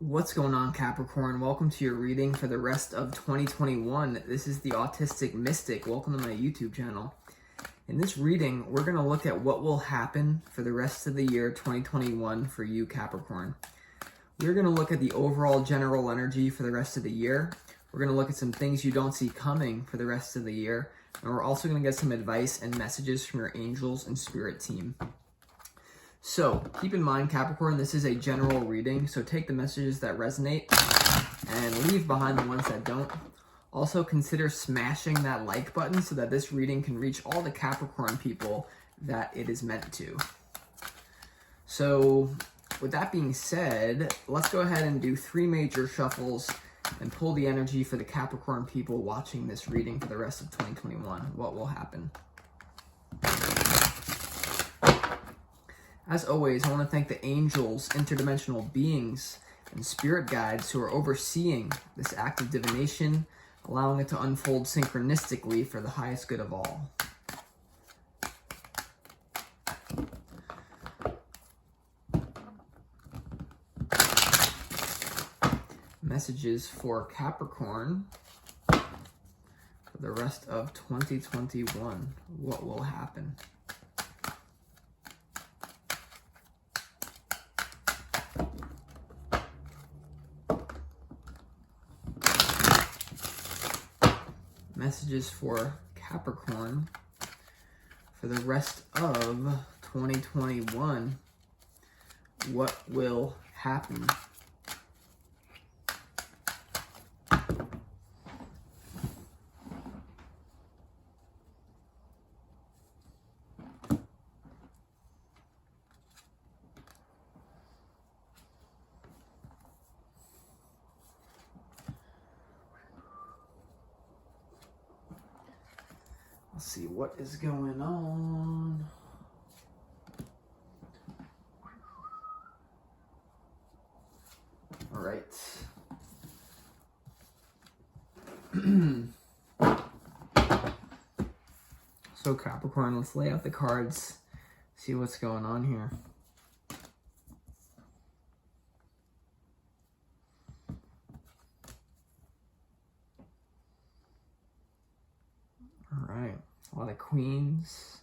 What's going on, Capricorn? Welcome to your reading for the rest of 2021. This is the Autistic Mystic. Welcome to my YouTube channel. In this reading, we're going to look at what will happen for the rest of the year 2021 for you, Capricorn. We're going to look at the overall general energy for the rest of the year. We're going to look at some things you don't see coming for the rest of the year. And we're also going to get some advice and messages from your angels and spirit team. So keep in mind, Capricorn, this is a general reading, so take the messages that resonate and leave behind the ones that don't. Also consider smashing that like button so that this reading can reach all the Capricorn people that it is meant to. So with that being said, let's go ahead and do 3 major shuffles and pull the energy for the Capricorn people watching this reading for the rest of 2021. What will happen? As always, I want to thank the angels, interdimensional beings, and spirit guides who are overseeing this act of divination, allowing it to unfold synchronistically for the highest good of all. Messages for Capricorn for the rest of 2021. What will happen? Messages for Capricorn for the rest of 2021. What will happen? Let's see what is going on. All right. So Capricorn, let's lay out the cards, see what's going on here. All right. A lot of queens.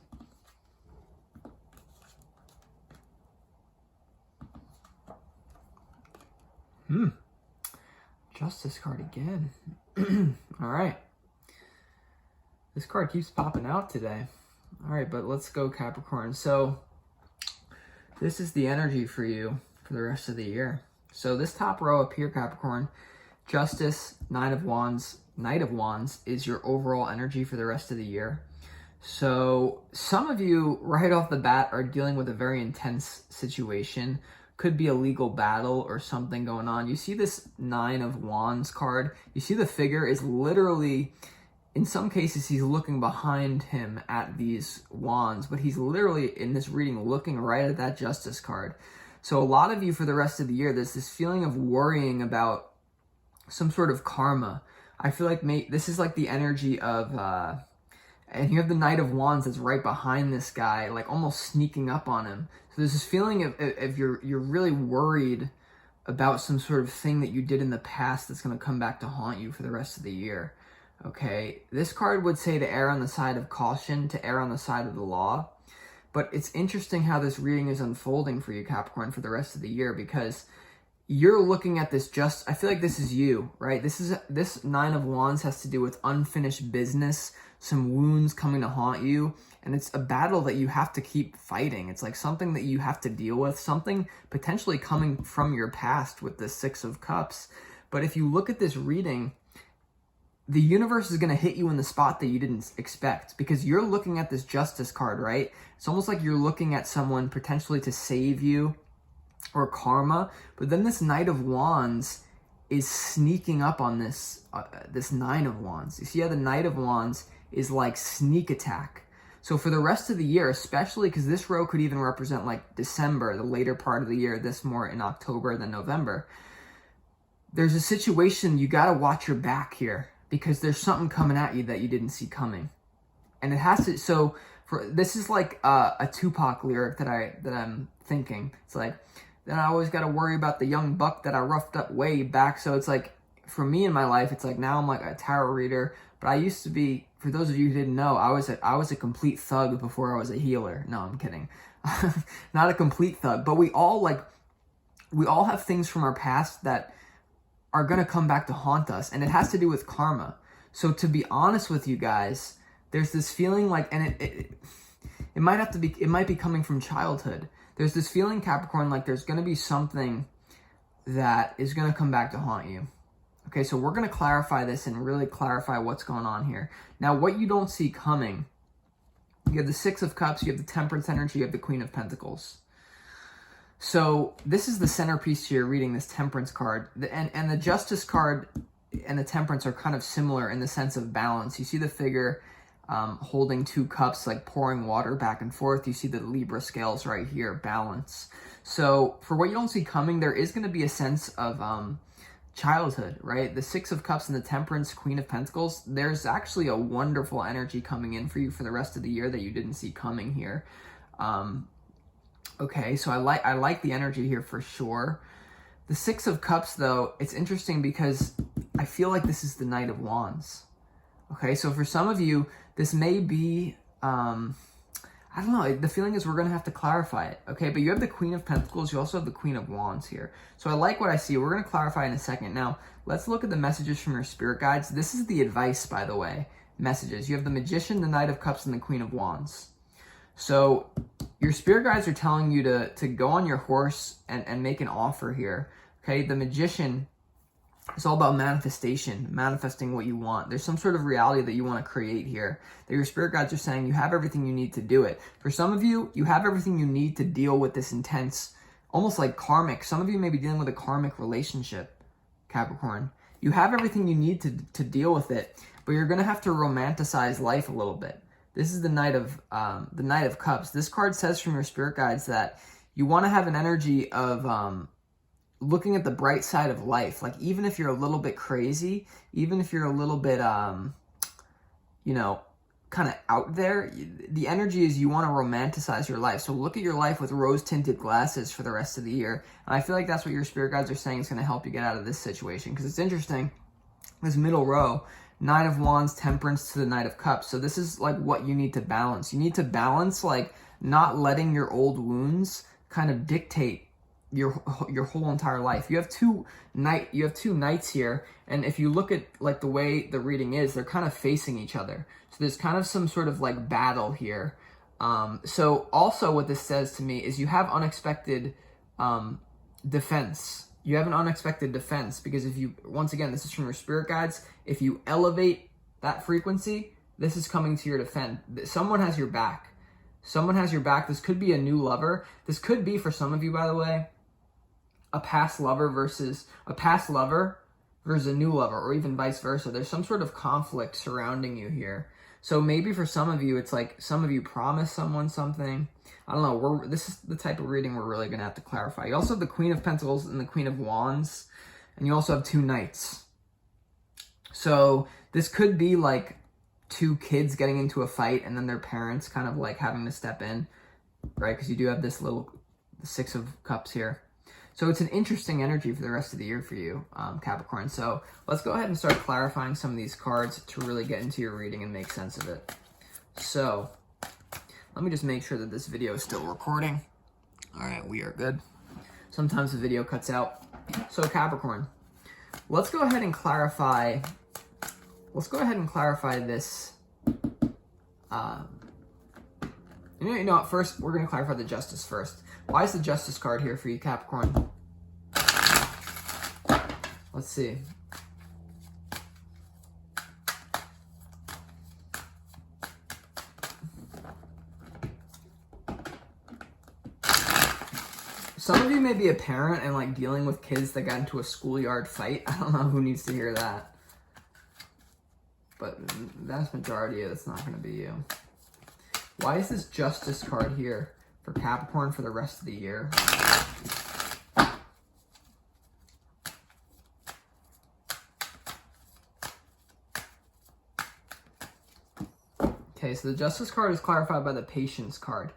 Justice card again. All right. This card keeps popping out today. All right, but let's go, Capricorn. So this is the energy for you for the rest of the year. So this top row up here, Capricorn, Justice, Knight of Wands is your overall energy for the rest of the year. So some of you right off the bat are dealing with a very intense situation. Could be a legal battle or something going on. You see this 9 of Wands card. You see the figure is literally, in some cases, he's looking behind him at these wands, but he's literally in this reading looking right at that Justice card. So a lot of you for the rest of the year, there's this feeling of worrying about some sort of karma. I feel like this is like the energy of, and you have the Knight of Wands that's right behind this guy, like almost sneaking up on him. So there's this feeling of you're really worried about some sort of thing that you did in the past that's going to come back to haunt you for the rest of the year. Okay, this card would say to err on the side of caution, to err on the side of the law. But it's interesting how this reading is unfolding for you, Capricorn, for the rest of the year, because you're looking at this I feel like this is you, right? This 9 of Wands has to do with unfinished business, some wounds coming to haunt you, and it's a battle that you have to keep fighting. It's like something that you have to deal with, something potentially coming from your past with the 6 of Cups. But if you look at this reading, the universe is going to hit you in the spot that you didn't expect, because you're looking at this Justice card, right? It's almost like you're looking at someone potentially to save you or karma, but then this Knight of Wands is sneaking up on this 9 of Wands. You see how the Knight of Wands is like sneak attack. So for the rest of the year, especially because this row could even represent like December, the later part of the year, this more in October than November, there's a situation you got to watch your back here, because there's something coming at you that you didn't see coming. And it has to, so this is like a Tupac lyric that I'm thinking. It's like, then I always got to worry about the young buck that I roughed up way back. So it's like, for me in my life, it's like now I'm like a tarot reader, but I used to be, for those of you who didn't know, I was a complete thug before I was a healer. No, I'm kidding. Not a complete thug, but we all have things from our past that are going to come back to haunt us, and it has to do with karma. So to be honest with you guys, there's this feeling like, and it might be coming from childhood. There's this feeling, Capricorn, like there's going to be something that is going to come back to haunt you. Okay, so we're going to clarify this and really clarify what's going on here. Now, what you don't see coming, you have the Six of Cups, you have the Temperance energy, you have the Queen of Pentacles. So this is the centerpiece to your reading, this Temperance card. And the Justice card and the Temperance are kind of similar in the sense of balance. You see the figure holding two cups, like pouring water back and forth. You see the Libra scales right here, balance. So for what you don't see coming, there is going to be a sense of childhood, right? The Six of Cups and the Temperance, Queen of Pentacles, there's actually a wonderful energy coming in for you for the rest of the year that you didn't see coming here. Okay, so I like the energy here for sure. The Six of Cups, though, it's interesting because I feel like this is the Knight of Wands. Okay, so for some of you, this may be, I don't know, the feeling is we're going to have to clarify it, okay? But you have the Queen of Pentacles, you also have the Queen of Wands here. So I like what I see. We're going to clarify in a second. Now, let's look at the messages from your spirit guides. This is the advice, by the way, messages. You have the Magician, the Knight of Cups, and the Queen of Wands. So your spirit guides are telling you to go on your horse and make an offer here, okay? The Magician, it's all about manifestation, manifesting what you want. There's some sort of reality that you want to create here, that your spirit guides are saying you have everything you need to do it. For some of you, you have everything you need to deal with this intense, almost like karmic. Some of you may be dealing with a karmic relationship, Capricorn. You have everything you need to deal with it, but you're going to have to romanticize life a little bit. This is the Knight of Cups. This card says from your spirit guides that you want to have an energy of looking at the bright side of life. Like, even if you're a little bit crazy, even if you're a little bit, kind of out there, the energy is you want to romanticize your life. So look at your life with rose-tinted glasses for the rest of the year. And I feel like that's what your spirit guides are saying is going to help you get out of this situation. Because it's interesting, this middle row, Nine of Wands, Temperance to the Knight of Cups. So this is like what you need to balance. You need to balance like not letting your old wounds kind of dictate your whole entire life. You have two knights here, and if you look at like the way the reading is, they're kind of facing each other. So there's kind of some sort of like battle here. So also what this says to me is you have unexpected defense. You have an unexpected defense because if you, once again, this is from your spirit guides, if you elevate that frequency, this is coming to your defense. Someone has your back. Someone has your back. This could be a new lover. This could be, for some of you, by the way, a past lover versus a new lover, or even vice versa. There's some sort of conflict surrounding you here. So maybe for some of you, it's like some of you promise someone something. I don't know. This is the type of reading we're really going to have to clarify. You also have the Queen of Pentacles and the Queen of Wands, and you also have two knights. So this could be like two kids getting into a fight and then their parents kind of like having to step in, right? Because you do have this little Six of Cups here. So it's an interesting energy for the rest of the year for you, Capricorn. So let's go ahead and start clarifying some of these cards to really get into your reading and make sense of it. So let me just make sure that this video is still recording. All right, we are good. Sometimes the video cuts out. So Capricorn, let's go ahead and clarify. Let's go ahead and clarify this. You know what? First, we're going to clarify the Justice first. Why is the Justice card here for you, Capricorn? Let's see. Some of you may be a parent and like dealing with kids that got into a schoolyard fight. I don't know who needs to hear that. But the vast majority of it's not going to be you. Why is this Justice card here for Capricorn for the rest of the year? Okay, so the Justice card is clarified by the Patience card.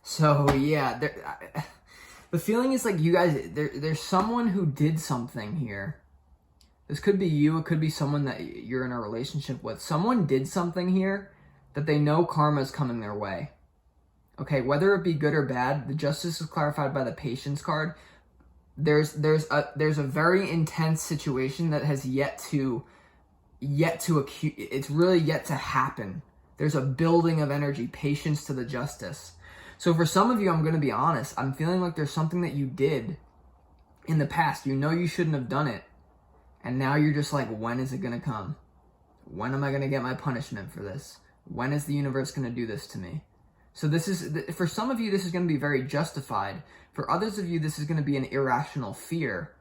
So yeah, The feeling is like you guys, there's someone who did something here. This could be you. It could be someone that you're in a relationship with. Someone did something here that they know karma is coming their way. Okay, whether it be good or bad, the justice is clarified by the patience card. There's a very intense situation that has yet to it's really yet to happen. There's a building of energy, patience to the justice. So for some of you, I'm going to be honest, I'm feeling like there's something that you did in the past. You know you shouldn't have done it. And now you're just like, when is it going to come? When am I going to get my punishment for this? When is the universe going to do this to me? So this is, for some of you, this is going to be very justified. For others of you, this is going to be an irrational fear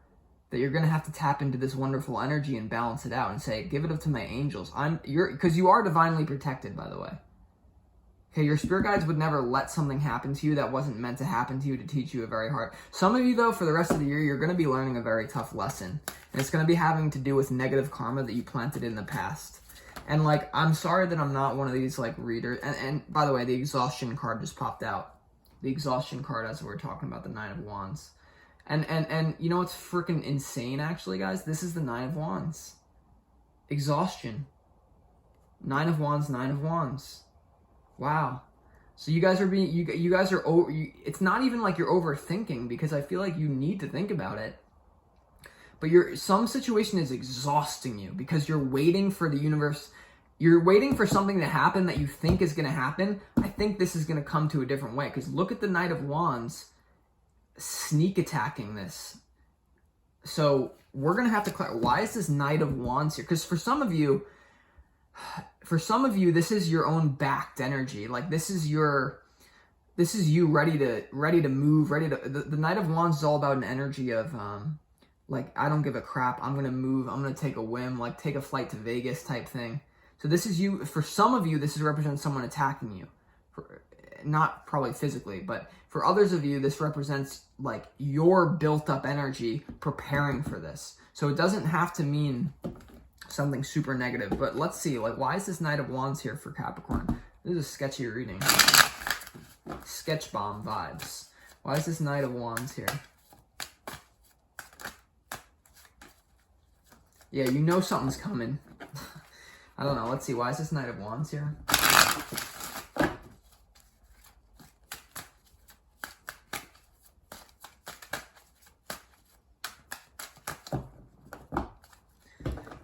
that you're going to have to tap into this wonderful energy and balance it out and say, give it up to my angels. Because you are divinely protected, by the way. Okay, your spirit guides would never let something happen to you that wasn't meant to happen to you to teach you a very hard. Some of you, though, for the rest of the year, you're going to be learning a very tough lesson. And it's going to be having to do with negative karma that you planted in the past. And, like, I'm sorry that I'm not one of these, like, readers. And by the way, the exhaustion card just popped out. The exhaustion card as we're talking about the Nine of Wands. And you know what's freaking insane, actually, guys? This is the Nine of Wands. Exhaustion. Nine of Wands, Nine of Wands. Wow. So you guys are being, you guys are, it's not even like you're overthinking, because I feel like you need to think about it. But some situation is exhausting you because you're waiting for the universe. You're waiting for something to happen that you think is going to happen. I think this is going to come to a different way, because look at the Knight of Wands sneak attacking this. So we're going to have to clarify, why is this Knight of Wands here? Because for some of you, this is your own backed energy. Like this is you ready to move, the Knight of Wands is all about an energy of, like, I don't give a crap. I'm going to move. I'm going to take a whim, like take a flight to Vegas type thing. So this is you. For some of you, this represents someone attacking you. Not probably physically, but for others of you, this represents like your built up energy preparing for this. So it doesn't have to mean something super negative, but let's see, like, why is this Knight of Wands here for Capricorn? This is a sketchy reading. Sketch bomb vibes. Why is this Knight of Wands here? Yeah, you know something's coming. I don't know. Let's see. Why is this Knight of Wands here?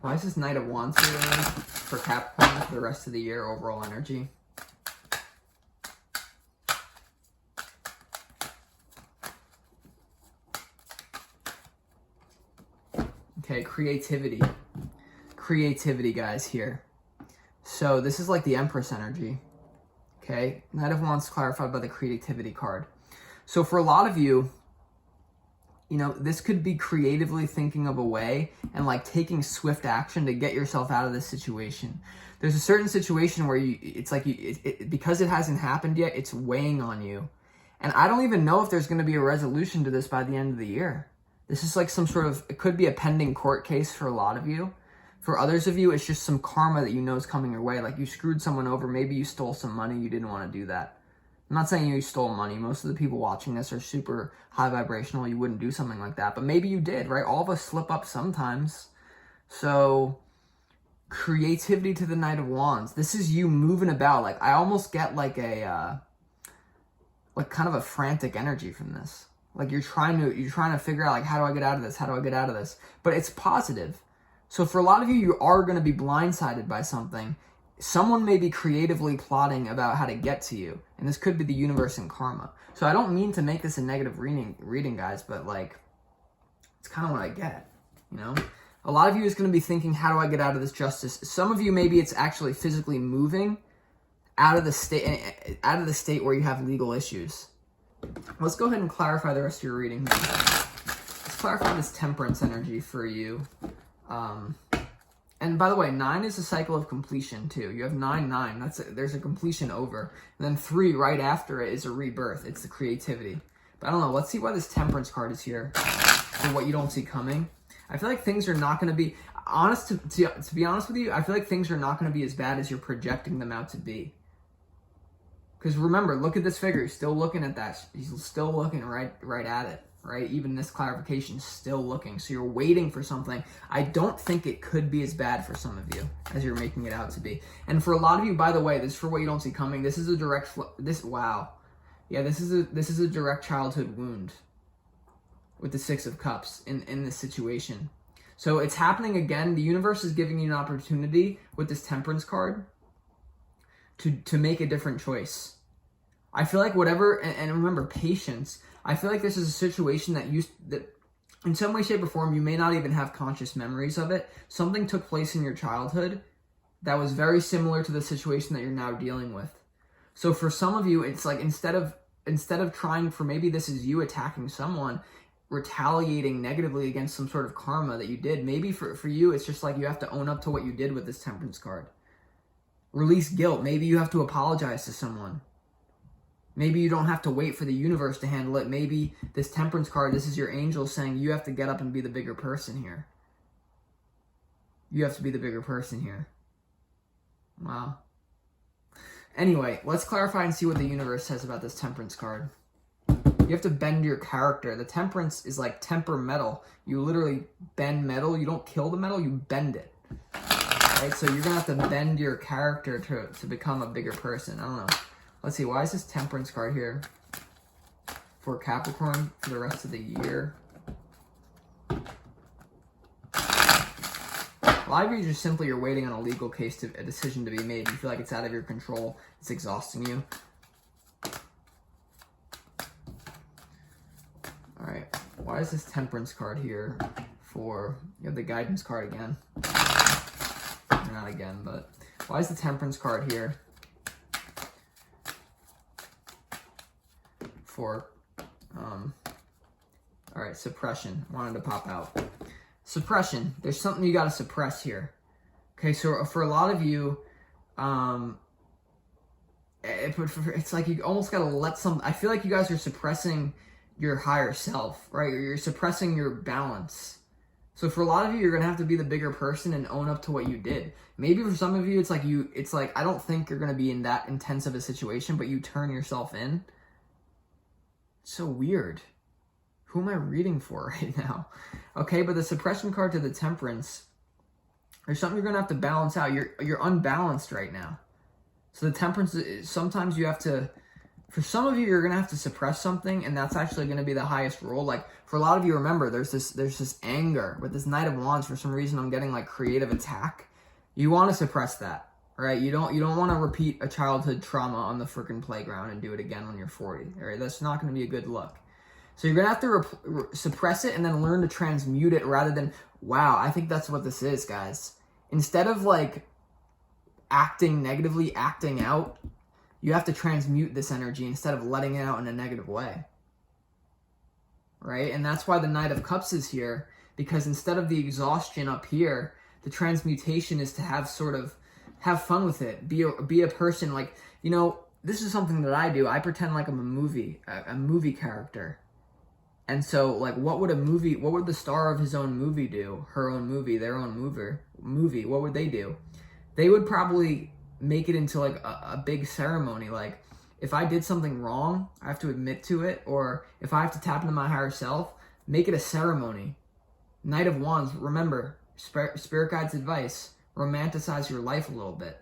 Why is this Knight of Wands here for Capricorn for the rest of the year, overall energy? Okay, creativity. Creativity, guys, here. So this is like the Empress energy. Okay, Knight of Wands clarified by the creativity card. So for a lot of you, you know, this could be creatively thinking of a way and like taking swift action to get yourself out of this situation. There's a certain situation where it's like because it hasn't happened yet, it's weighing on you. And I don't even know if there's going to be a resolution to this by the end of the year. This is like some sort of, it could be a pending court case for a lot of you. For others of you, it's just some karma that you know is coming your way. Like you screwed someone over. Maybe you stole some money. You didn't want to do that. I'm not saying you stole money. Most of the people watching this are super high vibrational. You wouldn't do something like that. But maybe you did, right? All of us slip up sometimes. So creativity to the Knight of Wands. This is you moving about. Like I almost get like a, like kind of a frantic energy from this. Like you're trying to figure out like, how do I get out of this? How do I get out of this? But it's positive. So for a lot of you, you are going to be blindsided by something. Someone may be creatively plotting about how to get to you. And this could be the universe and karma. So I don't mean to make this a negative reading, guys, but like, it's kind of what I get, you know? A lot of you is going to be thinking, how do I get out of this justice? Some of you, maybe it's actually physically moving out of the state where you have legal issues. Let's go ahead and clarify the rest of your reading. Let's clarify this Temperance energy for you. And by the way, 9 is a cycle of completion too. You have 9, 9. There's a completion over. And then 3 right after it is a rebirth. It's the creativity. But I don't know. Let's see why this Temperance card is here. For what you don't see coming. I feel like things are not going to be honest. To be honest with you, I feel like things are not going to be as bad as you're projecting them out to be. Because remember, look at this figure. He's still looking at that. He's still looking right at it, right? Even this clarification is still looking. So you're waiting for something. I don't think it could be as bad for some of you as you're making it out to be. And for a lot of you, by the way, this is for what you don't see coming. This is a direct, wow. Yeah, this is a direct childhood wound with the Six of Cups in this situation. So it's happening again. The universe is giving you an opportunity with this Temperance card to make a different choice. I feel like whatever, and remember, patience. I feel like this is a situation that in some way, shape, or form, you may not even have conscious memories of it. Something took place in your childhood that was very similar to the situation that you're now dealing with. So for some of you, it's like instead of trying for, maybe this is you attacking someone, retaliating negatively against some sort of karma that you did. Maybe for you, it's just like you have to own up to what you did with this Temperance card. Release guilt. Maybe you have to apologize to someone. Maybe you don't have to wait for the universe to handle it. Maybe this Temperance card, this is your angel saying you have to get up and be the bigger person here. You have to be the bigger person here. Wow. Anyway, let's clarify and see what the universe says about this Temperance card. You have to bend your character. The Temperance is like temper metal. You literally bend metal. You don't kill the metal, you bend it. Right? So you're going to have to bend your character to become a bigger person. I don't know. Let's see. Why is this Temperance card here for Capricorn for the rest of the year? A lot of you just simply are waiting on a legal case, a decision to be made. You feel like it's out of your control. It's exhausting you. All right. Why is this Temperance card here for, you have the Guidance card again. Not again, but why is the Temperance card here for, all right, suppression. Wanted to pop out. Suppression. There's something you got to suppress here. Okay, so for a lot of you, it's like you almost got to let I feel like you guys are suppressing your higher self, right? You're suppressing your balance. So for a lot of you, you're going to have to be the bigger person and own up to what you did. Maybe for some of you, it's like, I don't think you're going to be in that intense of a situation, but you turn yourself in. It's so weird. Who am I reading for right now? Okay, but the suppression card to the Temperance, there's something you're going to have to balance out. You're unbalanced right now. So the Temperance, sometimes you have to, for some of you, you're going to have to suppress something, and that's actually going to be the highest role. Like, for a lot of you, remember, there's this anger. With this Knight of Wands, for some reason, I'm getting, like, creative attack. You want to suppress that, right? You don't want to repeat a childhood trauma on the freaking playground and do it again when you're 40, all right? That's not going to be a good look. So you're going to have to suppress it and then learn to transmute it rather than, wow, I think that's what this is, guys. Instead of, like, acting negatively, acting out, you have to transmute this energy instead of letting it out in a negative way. Right? And that's why the Knight of Cups is here, because instead of the exhaustion up here, the transmutation is to have fun with it. Be a person, like, you know, this is something that I do. I pretend like I'm a movie character. And so, like, what would the star of his own movie do? Her own movie, their own movie, what would they do? They would probably make it into like a big ceremony. Like, if I did something wrong, I have to admit to it, or if I have to tap into my higher self, make it a ceremony. Knight of Wands, remember, Spirit Guide's advice, romanticize your life a little bit.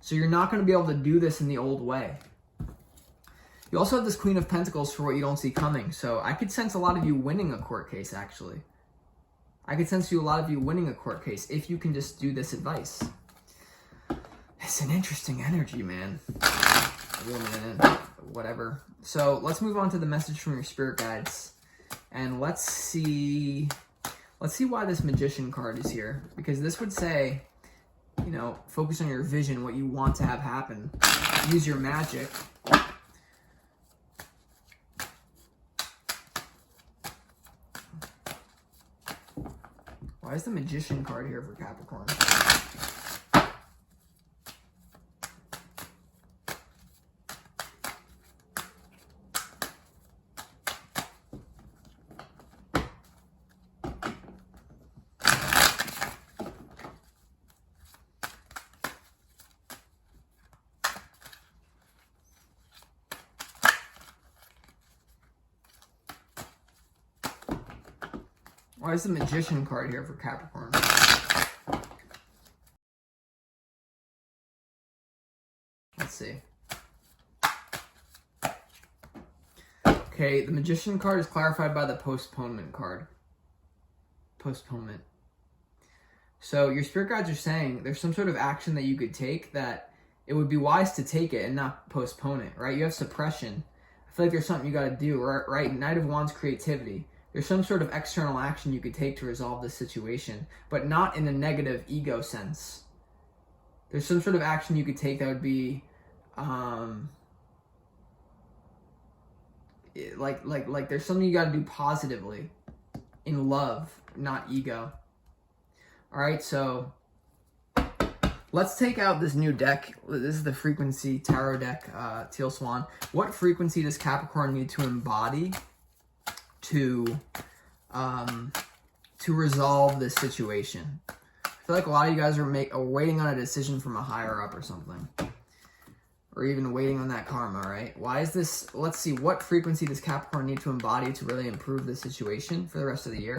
So you're not going to be able to do this in the old way. You also have this Queen of Pentacles for what you don't see coming. So I could sense a lot of you winning a court case, actually. I could sense a lot of you winning a court case if you can just do this advice. It's an interesting energy, man. Woman, whatever. So let's move on to the message from your Spirit Guides. And let's see why this Magician card is here. Because this would say, you know, focus on your vision, what you want to have happen. Use your magic. Why is the Magician card here for Capricorn? Why is the Magician card here for Capricorn? Let's see. Okay, the Magician card is clarified by the Postponement card. Postponement. So your spirit guides are saying there's some sort of action that you could take that it would be wise to take it and not postpone it, right? You have suppression. I feel like there's something you got to do, right? Knight of Wands, creativity. There's some sort of external action you could take to resolve this situation, but not in a negative ego sense. There's some sort of action you could take that would be, like there's something you got to do positively, in love, not ego. All right, so let's take out this new deck. This is the Frequency Tarot deck, Teal Swan. What frequency does Capricorn need to embody to resolve this situation? I feel like a lot of you guys are waiting on a decision from a higher up or something. Or even waiting on that karma, right? Why is this? Let's see, what frequency does Capricorn need to embody to really improve the situation for the rest of the year?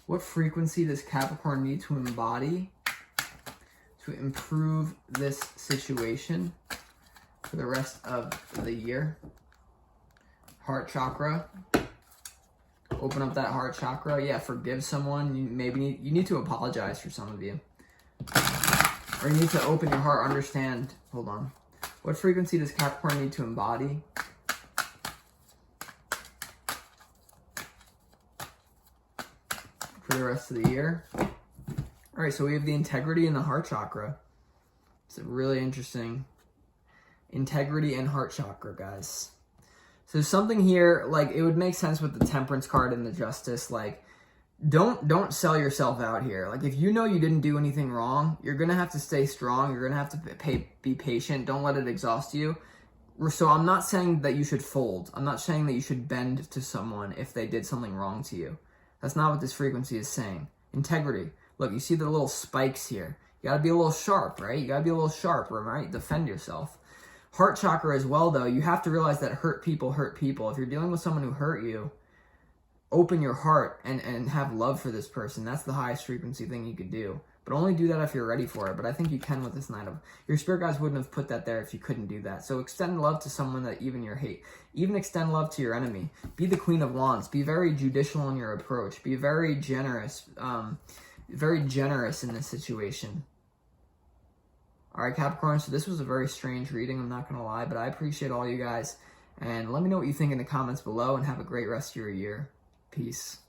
What frequency does Capricorn need to embody to improve this situation for the rest of the year? Heart chakra. Open up that heart chakra. Yeah, forgive someone. You need to apologize for some of you. Or you need to open your heart, understand. Hold on. What frequency does Capricorn need to embody for the rest of the year? All right, so we have the integrity and the heart chakra. It's really interesting. Integrity and heart chakra, guys. So something here, like, it would make sense with the Temperance card and the Justice. Like, don't sell yourself out here. Like, if you know you didn't do anything wrong, you're gonna have to stay strong. You're gonna have to be patient. Don't let it exhaust you. So I'm not saying that you should fold. I'm not saying that you should bend to someone if they did something wrong to you. That's not what this frequency is saying. Integrity. Look, you see the little spikes here. You gotta be a little sharp, right? You gotta be a little sharp, right? Defend yourself. Heart chakra as well, though. You have to realize that hurt people hurt people. If you're dealing with someone who hurt you, open your heart and have love for this person. That's the highest frequency thing you could do. But only do that if you're ready for it. But I think you can with this Knight of... Your spirit guides wouldn't have put that there if you couldn't do that. So extend love to someone that even you hate. Even extend love to your enemy. Be the Queen of Wands. Be very judicial in your approach. Be very generous. Very generous in this situation. All right, Capricorn, so this was a very strange reading, I'm not going to lie, but I appreciate all you guys. And let me know what you think in the comments below, and have a great rest of your year. Peace.